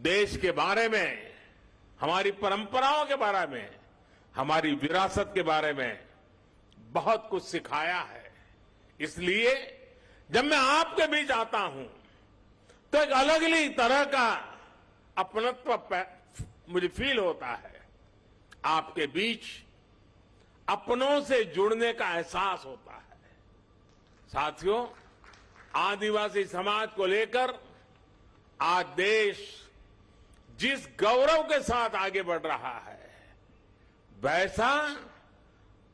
देश के बारे में, हमारी परंपराओं के बारे में, हमारी विरासत के बारे में बहुत कुछ सिखाया है। इसलिए जब मैं आपके बीच आता हूं तो एक अलग ही तरह का अपनत्व मुझे फील होता है। आपके बीच अपनों से जुड़ने का एहसास होता है। साथियों, आदिवासी समाज को लेकर आज देश जिस गौरव के साथ आगे बढ़ रहा है, वैसा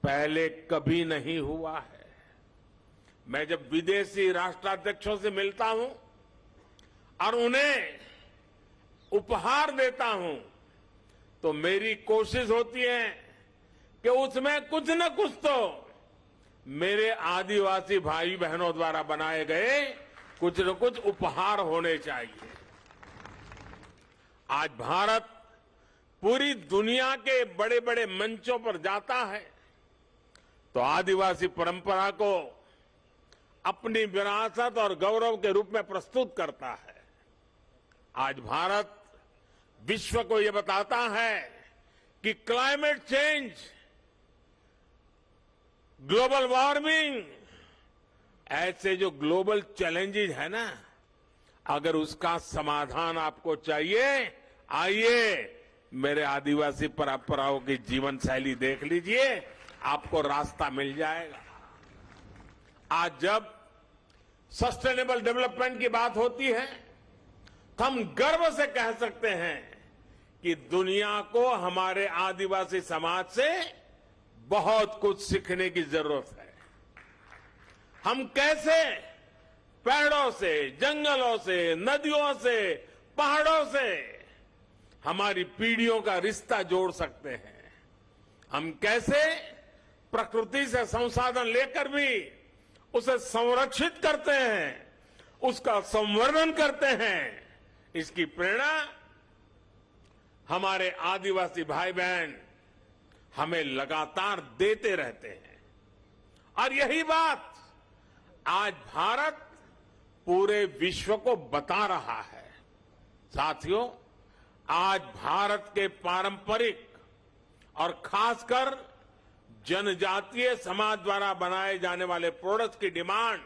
पहले कभी नहीं हुआ है। मैं जब विदेशी राष्ट्राध्यक्षों से मिलता हूं और उन्हें उपहार देता हूं, तो मेरी कोशिश होती है कि उसमें कुछ न कुछ तो मेरे आदिवासी भाई बहनों द्वारा बनाए गए कुछ न कुछ उपहार होने चाहिए। आज भारत पूरी दुनिया के बड़े बड़े मंचों पर जाता है तो आदिवासी परंपरा को अपनी विरासत और गौरव के रूप में प्रस्तुत करता है। आज भारत विश्व को यह बताता है कि क्लाइमेट चेंज, ग्लोबल वार्मिंग, ऐसे जो ग्लोबल चैलेंजेस है ना, अगर उसका समाधान आपको चाहिए, आइए मेरे आदिवासी परंपराओं की जीवन शैली देख लीजिए, आपको रास्ता मिल जाएगा। आज जब सस्टेनेबल डेवलपमेंट की बात होती है तो हम गर्व से कह सकते हैं कि दुनिया को हमारे आदिवासी समाज से बहुत कुछ सीखने की जरूरत है। हम कैसे पेड़ों से, जंगलों से, नदियों से, पहाड़ों से हमारी पीढ़ियों का रिश्ता जोड़ सकते हैं। हम कैसे प्रकृति से संसाधन लेकर भी उसे संरक्षित करते हैं, उसका संवर्धन करते हैं। इसकी प्रेरणा हमारे आदिवासी भाई बहन हमें लगातार देते रहते हैं। और यही बात आज भारत पूरे विश्व को बता रहा है। साथियों, आज भारत के पारंपरिक और खासकर जनजातीय समाज द्वारा बनाए जाने वाले प्रोडक्ट्स की डिमांड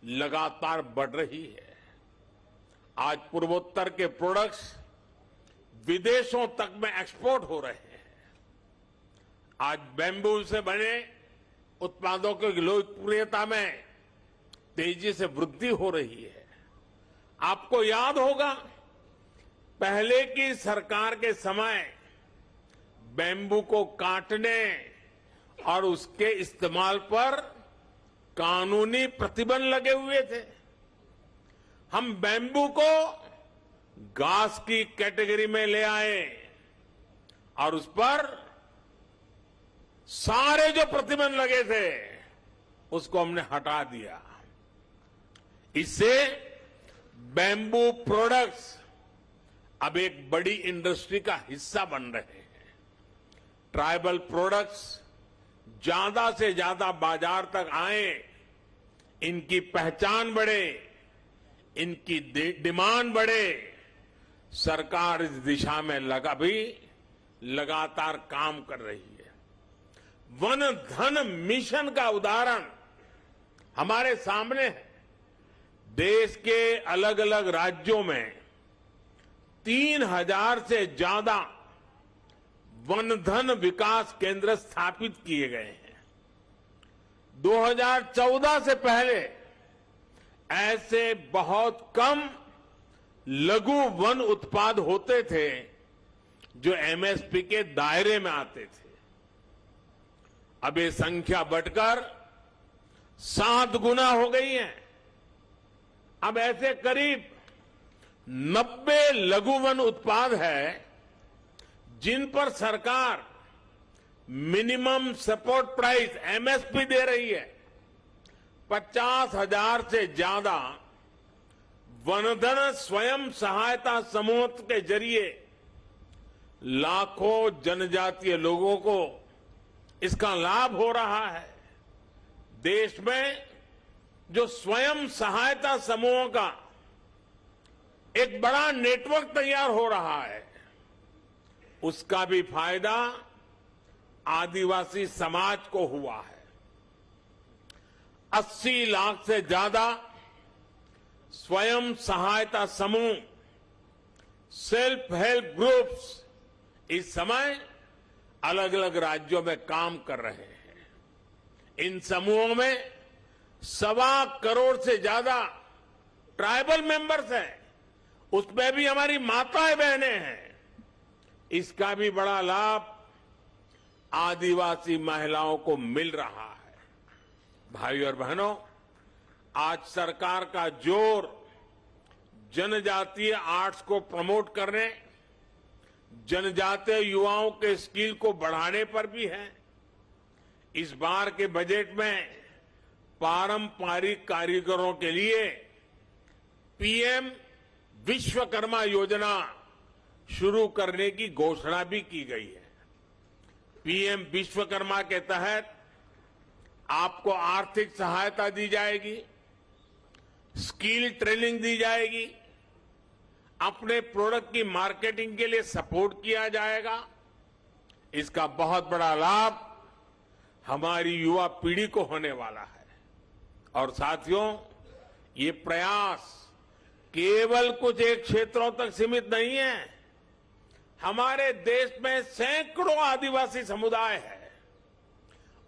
लगातार बढ़ रही है। आज पूर्वोत्तर के प्रोडक्ट्स विदेशों तक में एक्सपोर्ट हो रहे हैं। आज बैम्बू से बने उत्पादों की लोकप्रियता में तेजी से वृद्धि हो रही है। आपको याद होगा, पहले की सरकार के समय बैम्बू को काटने और उसके इस्तेमाल पर कानूनी प्रतिबंध लगे हुए थे। हम बैम्बू को घास की कैटेगरी में ले आए और उस पर सारे जो प्रतिबंध लगे थे उसको हमने हटा दिया। इससे बैम्बू प्रोडक्ट्स अब एक बड़ी इंडस्ट्री का हिस्सा बन रहे हैं। ट्राइबल प्रोडक्ट्स ज्यादा से ज्यादा बाजार तक आए, इनकी पहचान बढ़े, इनकी डिमांड बढ़े। सरकार इस दिशा में लगातार काम कर रही है। वन धन मिशन का उदाहरण हमारे सामने है। देश के अलग अलग राज्यों में 3000 से ज्यादा वनधन विकास केंद्र स्थापित किए गए हैं। 2014 से पहले ऐसे बहुत कम लघु वन उत्पाद होते थे जो एमएसपी के दायरे में आते थे। अब ये संख्या बढ़कर 7 गुना हो गई है। अब ऐसे करीब 90 लघु वन उत्पाद है जिन पर सरकार मिनिमम सपोर्ट प्राइस एमएसपी दे रही है। 50,000 से ज्यादा वनधन स्वयं सहायता समूह के जरिए लाखों जनजातीय लोगों को इसका लाभ हो रहा है। देश में जो स्वयं सहायता समूहों का एक बड़ा नेटवर्क तैयार हो रहा है। उसका भी फायदा आदिवासी समाज को हुआ है। 80 लाख से ज्यादा स्वयं सहायता समूह, सेल्फ हेल्प ग्रुप्स इस समय अलग अलग राज्यों में काम कर रहे हैं। इन समूहों में 1.25 करोड़ से ज्यादा ट्राइबल मेंबर्स हैं। उसमें भी हमारी माताएं बहनें हैं। इसका भी बड़ा लाभ आदिवासी महिलाओं को मिल रहा है। भाइयों और बहनों, आज सरकार का जोर जनजातीय आर्ट्स को प्रमोट करने, जनजातीय युवाओं के स्किल को बढ़ाने पर भी है। इस बार के बजट में पारंपरिक कारीगरों के लिए पीएम विश्वकर्मा योजना शुरू करने की घोषणा भी की गई है। पीएम विश्वकर्मा के तहत आपको आर्थिक सहायता दी जाएगी, स्किल ट्रेनिंग दी जाएगी, अपने प्रोडक्ट की मार्केटिंग के लिए सपोर्ट किया जाएगा। इसका बहुत बड़ा लाभ हमारी युवा पीढ़ी को होने वाला है। और साथियों, ये प्रयास केवल कुछ एक क्षेत्रों तक सीमित नहीं है। हमारे देश में सैकड़ों आदिवासी समुदाय हैं।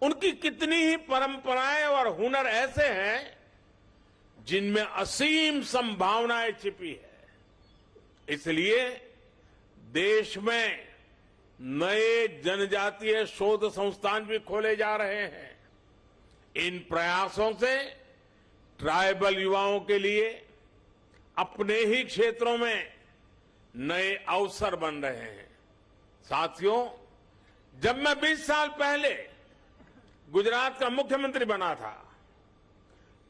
उनकी कितनी ही परंपराएं और हुनर ऐसे हैं जिनमें असीम संभावनाएं छिपी है। इसलिए देश में नए जनजातीय शोध संस्थान भी खोले जा रहे हैं। इन प्रयासों से ट्राइबल युवाओं के लिए अपने ही क्षेत्रों में नए अवसर बन रहे हैं। साथियों, जब मैं 20 साल पहले गुजरात का मुख्यमंत्री बना था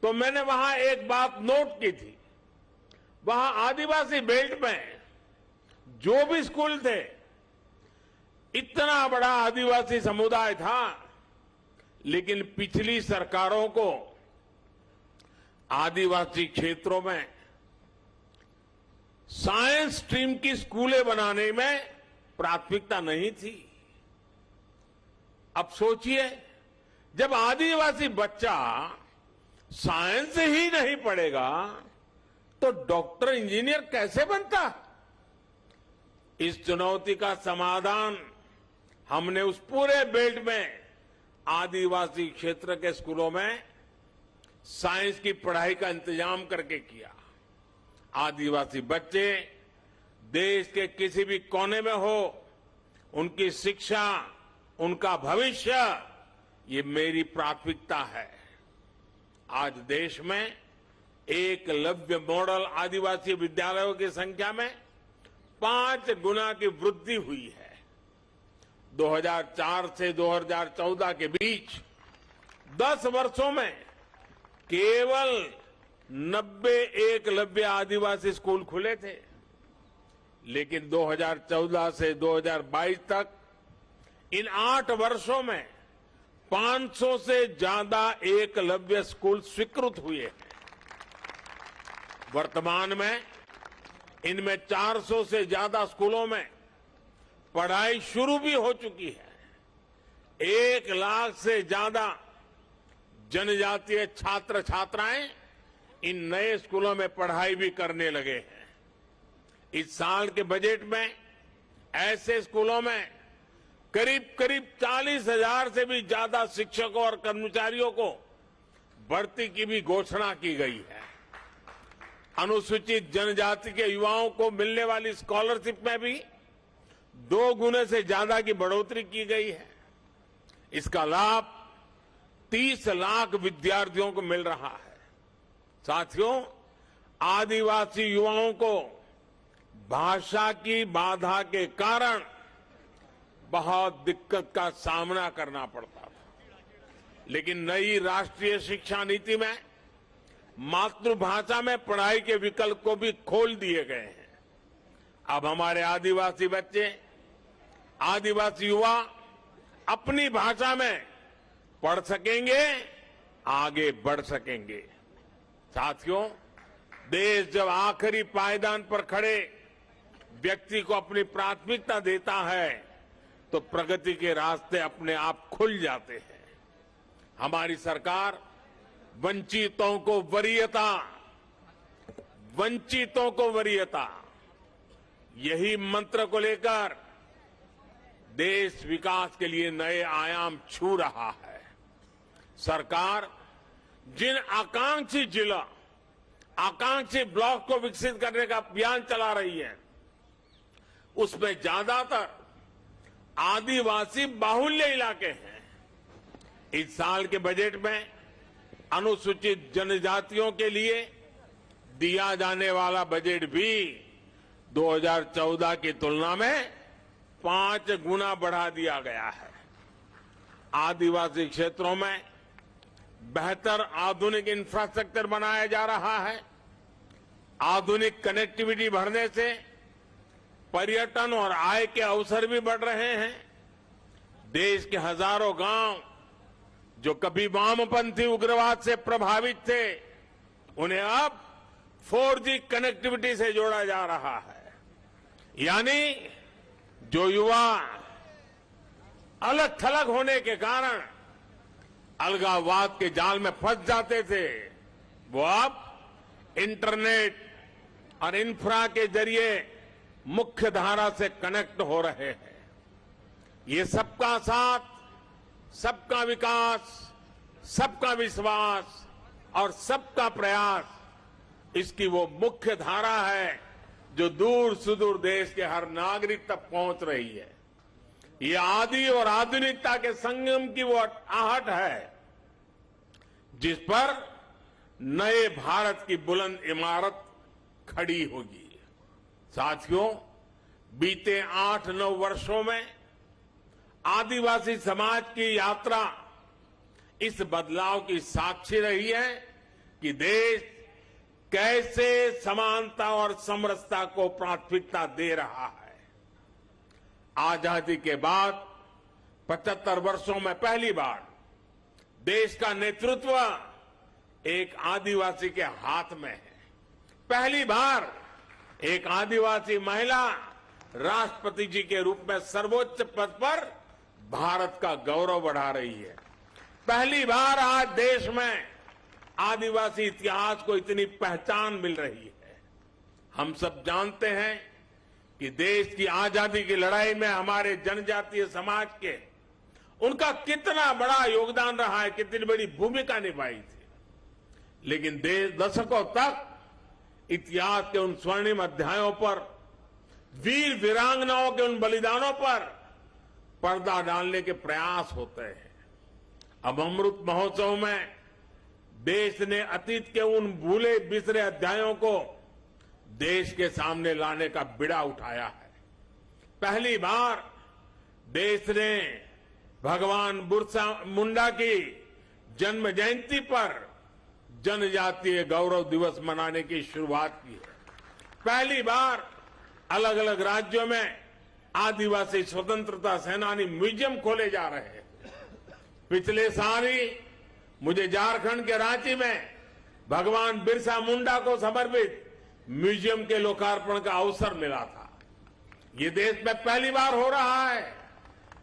तो मैंने वहां एक बात नोट की थी। वहां आदिवासी बेल्ट में जो भी स्कूल थे, इतना बड़ा आदिवासी समुदाय था, लेकिन पिछली सरकारों को आदिवासी क्षेत्रों में साइंस स्ट्रीम की स्कूलें बनाने में प्राथमिकता नहीं थी। अब सोचिए, जब आदिवासी बच्चा साइंस ही नहीं पढ़ेगा तो डॉक्टर इंजीनियर कैसे बनता? इस चुनौती का समाधान हमने उस पूरे बेल्ट में आदिवासी क्षेत्र के स्कूलों में साइंस की पढ़ाई का इंतजाम करके किया। आदिवासी बच्चे देश के किसी भी कोने में हो, उनकी शिक्षा, उनका भविष्य, ये मेरी प्राथमिकता है। आज देश में एकलव्य मॉडल आदिवासी विद्यालयों की संख्या में 5 गुना की वृद्धि हुई है। 2004 से 2014 के बीच 10 वर्षों में केवल 90 एकलव्य आदिवासी स्कूल खुले थे, लेकिन 2014 से 2022 तक इन 8 वर्षों में 500 से ज्यादा एकलव्य स्कूल स्वीकृत हुए हैं। वर्तमान में इनमें 400 से ज्यादा स्कूलों में पढ़ाई शुरू भी हो चुकी है। 1 लाख से ज्यादा जनजातीय छात्र छात्राएं इन नए स्कूलों में पढ़ाई भी करने लगे हैं। इस साल के बजट में ऐसे स्कूलों में करीब 40,000 से भी ज्यादा शिक्षकों और कर्मचारियों को भर्ती की भी घोषणा की गई है। अनुसूचित जनजाति के युवाओं को मिलने वाली स्कॉलरशिप में भी 2 गुने से ज्यादा की बढ़ोतरी की गई है। इसका लाभ 30 लाख विद्यार्थियों को मिल रहा है। साथियों, आदिवासी युवाओं को भाषा की बाधा के कारण बहुत दिक्कत का सामना करना पड़ता था, लेकिन नई राष्ट्रीय शिक्षा नीति में मातृभाषा में पढ़ाई के विकल्प को भी खोल दिए गए हैं। अब हमारे आदिवासी बच्चे, आदिवासी युवा अपनी भाषा में पढ़ सकेंगे, आगे बढ़ सकेंगे। साथियों, देश जब आखिरी पायदान पर खड़े व्यक्ति को अपनी प्राथमिकता देता है तो प्रगति के रास्ते अपने आप खुल जाते हैं। हमारी सरकार वंचितों को वरीयता यही मंत्र को लेकर देश विकास के लिए नए आयाम छू रहा है। सरकार जिन आकांक्षी ब्लॉक को विकसित करने का अभियान चला रही है उसमें ज्यादातर आदिवासी बाहुल्य इलाके हैं। इस साल के बजट में अनुसूचित जनजातियों के लिए दिया जाने वाला बजट भी 2014 की तुलना में 5 गुना बढ़ा दिया गया है। आदिवासी क्षेत्रों में बेहतर आधुनिक इंफ्रास्ट्रक्चर बनाया जा रहा है। आधुनिक कनेक्टिविटी बढ़ने से पर्यटन और आय के अवसर भी बढ़ रहे हैं। देश के हजारों गांव जो कभी वामपंथी उग्रवाद से प्रभावित थे उन्हें अब 4G कनेक्टिविटी से जोड़ा जा रहा है। यानी जो युवा अलग थलग होने के कारण अलगाववाद के जाल में फंस जाते थे वो अब इंटरनेट और इंफ्रा के जरिए मुख्य धारा से कनेक्ट हो रहे हैं। ये सबका साथ, सबका विकास, सबका विश्वास और सबका प्रयास इसकी वो मुख्य धारा है जो दूर सुदूर देश के हर नागरिक तक पहुंच रही है। ये आदि और आधुनिकता के संगम की वो आहट है जिस पर नए भारत की बुलंद इमारत खड़ी होगी। साथियों, बीते 8-9 वर्षों में आदिवासी समाज की यात्रा इस बदलाव की साक्षी रही है कि देश कैसे समानता और समरसता को प्राथमिकता दे रहा है। आजादी के बाद 75 वर्षों में पहली बार देश का नेतृत्व एक आदिवासी के हाथ में है। पहली बार एक आदिवासी महिला राष्ट्रपति जी के रूप में सर्वोच्च पद पर भारत का गौरव बढ़ा रही है। पहली बार आज देश में आदिवासी इतिहास को इतनी पहचान मिल रही है। हम सब जानते हैं कि देश की आजादी की लड़ाई में हमारे जनजातीय समाज के उनका कितना बड़ा योगदान रहा है, कितनी बड़ी भूमिका निभाई थी। लेकिन देश दशकों तक इतिहास के उन स्वर्णिम अध्यायों पर, वीर वीरांगनाओं के उन बलिदानों पर पर्दा डालने के प्रयास होते हैं। अब अमृत महोत्सव में देश ने अतीत के उन भूले बिसरे अध्यायों को देश के सामने लाने का बिड़ा उठाया है। पहली बार देश ने भगवान बिरसा मुंडा की जन्म जयंती पर जनजातीय गौरव दिवस मनाने की शुरुआत की है। पहली बार अलग अलग राज्यों में आदिवासी स्वतंत्रता सेनानी म्यूजियम खोले जा रहे हैं। पिछले साल ही मुझे झारखंड के रांची में भगवान बिरसा मुंडा को समर्पित म्यूजियम के लोकार्पण का अवसर मिला था। ये देश में पहली बार हो रहा है,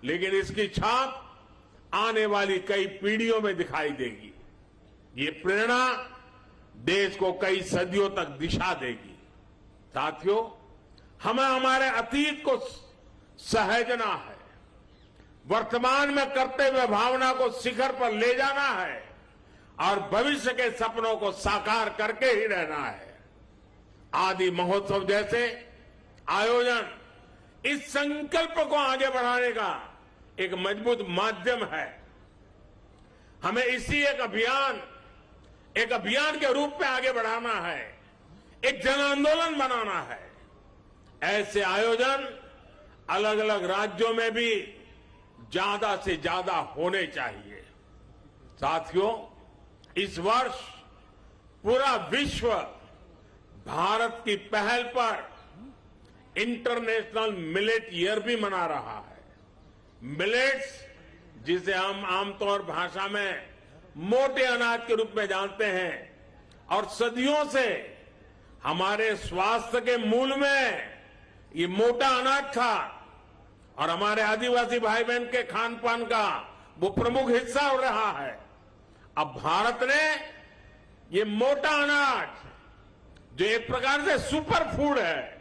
लेकिन इसकी छाप आने वाली कई पीढ़ियों में दिखाई देगी। ये प्रेरणा देश को कई सदियों तक दिशा देगी। साथियों, हमें हमारे अतीत को सहेजना है, वर्तमान में करते हुए भावना को शिखर पर ले जाना है और भविष्य के सपनों को साकार करके ही रहना है। आदि महोत्सव जैसे आयोजन इस संकल्प को आगे बढ़ाने का एक मजबूत माध्यम है। हमें इसी एक अभियान के रूप में आगे बढ़ाना है, एक जन आंदोलन बनाना है। ऐसे आयोजन अलग अलग राज्यों में भी ज्यादा से ज्यादा होने चाहिए। साथियों, इस वर्ष पूरा विश्व भारत की पहल पर इंटरनेशनल मिलेट ईयर भी मना रहा है। मिलेट्स, जिसे हम आमतौर भाषा में मोटे अनाज के रूप में जानते हैं और सदियों से हमारे स्वास्थ्य के मूल में ये मोटा अनाज था और हमारे आदिवासी भाई बहन के खान पान का वो प्रमुख हिस्सा हो रहा है। अब भारत ने ये मोटा अनाज, जो एक प्रकार से सुपर फूड है,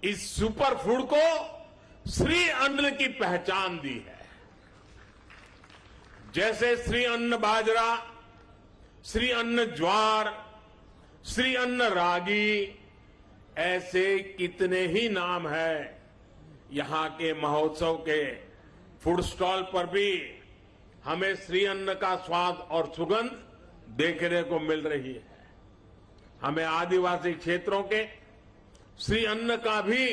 इस सुपर फूड को श्री अन्न की पहचान दी है। जैसे श्री अन्न बाजरा, श्री अन्न ज्वार, श्री अन्न रागी, ऐसे कितने ही नाम हैं। यहां के महोत्सव के फूड स्टॉल पर भी हमें श्री अन्न का स्वाद और सुगंध देखने को मिल रही है। हमें आदिवासी क्षेत्रों के श्री अन्न का भी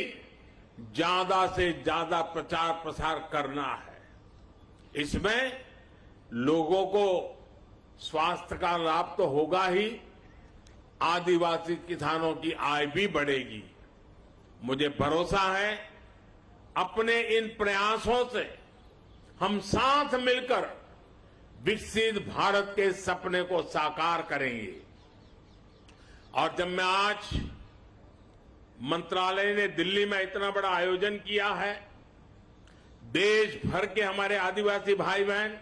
ज्यादा से ज्यादा प्रचार प्रसार करना है। इसमें लोगों को स्वास्थ्य का लाभ तो होगा ही, आदिवासी किसानों की आय भी बढ़ेगी। मुझे भरोसा है अपने इन प्रयासों से हम साथ मिलकर विकसित भारत के सपने को साकार करेंगे। और जब मैं आज मंत्रालय ने दिल्ली में इतना बड़ा आयोजन किया है, देश भर के हमारे आदिवासी भाई बहन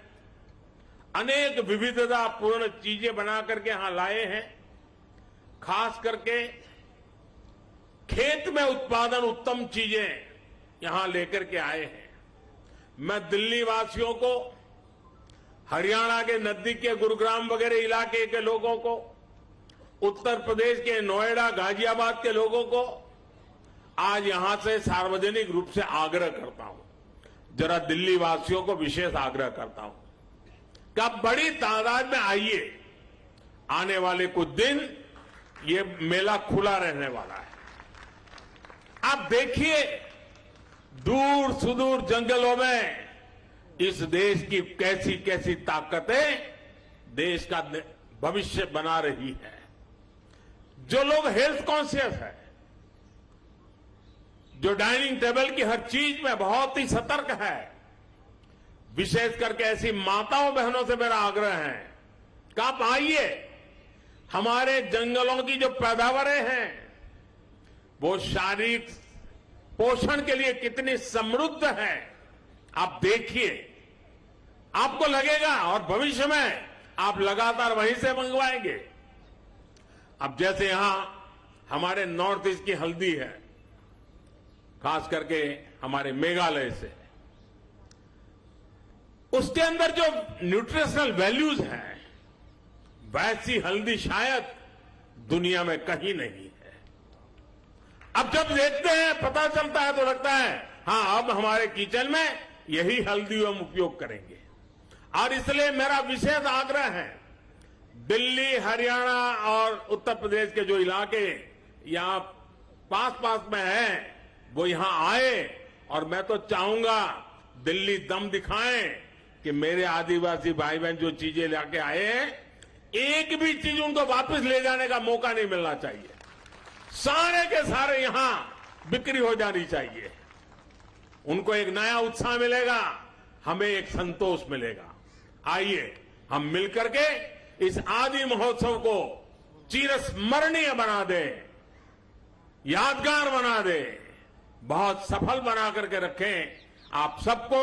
अनेक विविधतापूर्ण चीजें बना करके यहां लाए हैं। खास करके खेत में उत्पादन उत्तम चीजें यहां लेकर के आए हैं। मैं दिल्ली वासियों को, हरियाणा के नजदीक के गुरुग्राम वगैरह इलाके के लोगों को, उत्तर प्रदेश के नोएडा गाजियाबाद के लोगों को आज यहां से सार्वजनिक रूप से आग्रह करता हूं, जरा दिल्ली वासियों को विशेष आग्रह करता हूं कि आप बड़ी तादाद में आइए। आने वाले कुछ दिन ये मेला खुला रहने वाला है। आप देखिए दूर सुदूर जंगलों में इस देश की कैसी कैसी ताकतें देश का भविष्य बना रही है। जो लोग हेल्थ कॉन्शियस है, जो डाइनिंग टेबल की हर चीज में बहुत ही सतर्क है, विशेष करके ऐसी माताओं बहनों से मेरा आग्रह है कि आप आइए। हमारे जंगलों की जो पैदावारें हैं वो शारीरिक पोषण के लिए कितनी समृद्ध है, आप देखिए, आपको लगेगा और भविष्य में आप लगातार वहीं से मंगवाएंगे। अब जैसे यहां हमारे नॉर्थ ईस्ट की हल्दी है, खास करके हमारे मेघालय से, उसके अंदर जो न्यूट्रिशनल वैल्यूज हैं वैसी हल्दी शायद दुनिया में कहीं नहीं है। अब जब देखते हैं, पता चलता है तो लगता है हां, अब हमारे किचन में यही हल्दी हम उपयोग करेंगे। और इसलिए मेरा विशेष आग्रह है, दिल्ली, हरियाणा और उत्तर प्रदेश के जो इलाके यहां पास पास में हैं, वो यहां आए। और मैं तो चाहूंगा दिल्ली दम दिखाएं कि मेरे आदिवासी भाई बहन जो चीजें लाके आए हैं, एक भी चीज उनको वापस ले जाने का मौका नहीं मिलना चाहिए। सारे के सारे यहां बिक्री हो जानी चाहिए। उनको एक नया उत्साह मिलेगा, हमें एक संतोष मिलेगा। आइए हम मिलकर के इस आदि महोत्सव को चिरस्मरणीय बना दें, यादगार बना दें, बहुत सफल बना करके रखें। आप सबको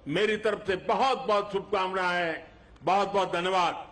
मेरी तरफ से बहुत बहुत शुभकामनाएं, बहुत बहुत धन्यवाद।